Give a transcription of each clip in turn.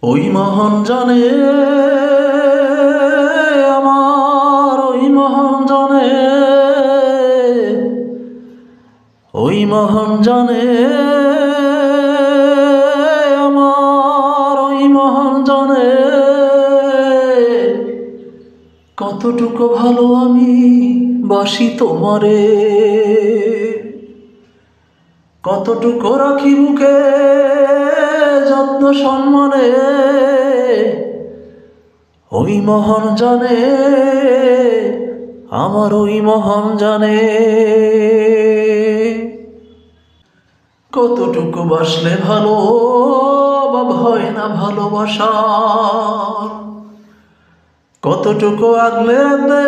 ওই মহান জানে, আমার ওই মহান জানে, ওই মহান জানে, আমার ওই মহান জানে কতটুকু ভালো আমি বাসি তোমারে, কতটুকু রাখি বুকে যত্ন সম্মানে। ওই মহান জানে, আমার ওই মহান জানে কতটুকু বাসলে ভালো বা ভয় না ভালোবাসার, কতটুকু আগলে আগলে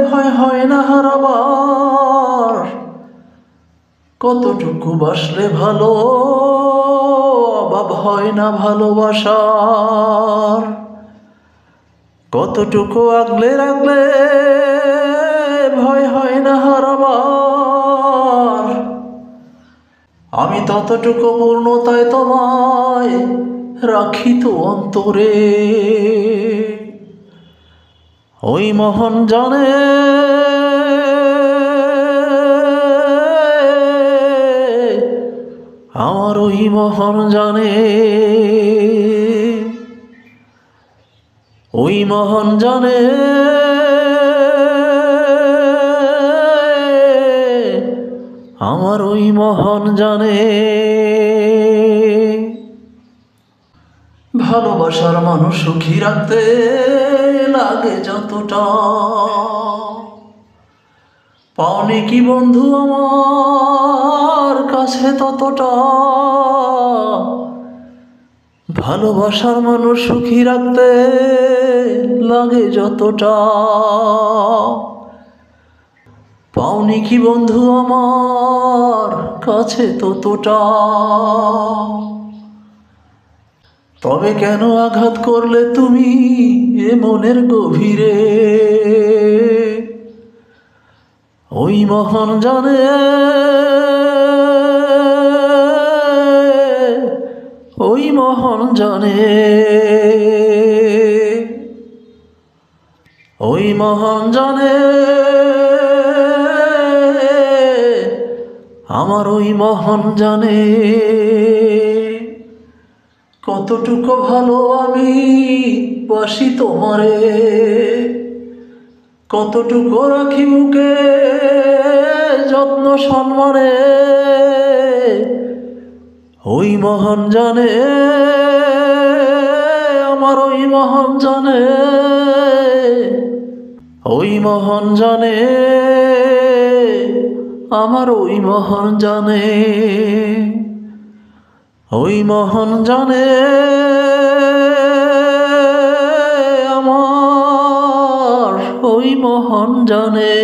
ভয় হয় না হারাবার, কতটুকু বাসলে ভালো বা ভয় না ভালোবাসার, কতটুকু আগলে রাখলে ভয় হয় না হারাবার। আমি ততটুকু পূর্ণতায় তোমায় রাখি তো অন্তরে। ওই মহান জানে, আমার ওই মহান জানে, ওই মহান জানে, আমার ওই মহান জানে। ভালোবাসার মানুষ সুখী রাখতে লাগে যতটা, পাওনি কি বন্ধু আমার কাছে ততটা। ভালোবাসার মানুষ সুখী রাখতে লাগে যতটা, পাওনি কি বন্ধু আমার কাছে ততটা। তবে কেন আঘাত করলে তুমি এ মনের গভীরে, ওই মহান জানে, ওই মহান জানে, ওই মহান জানে, আমার ওই মহান জানে কতটুকু ভালো আমি বাসি তোমারে, কতটুকু রাখি বুকে যত্ন সম্মানে। ওই মহান জানে, আমার ওই মহান জানে, ওই মহান জানে, আমার ওই মহান জানে, ওই মহান জানে, আমার ওই মহান জানে।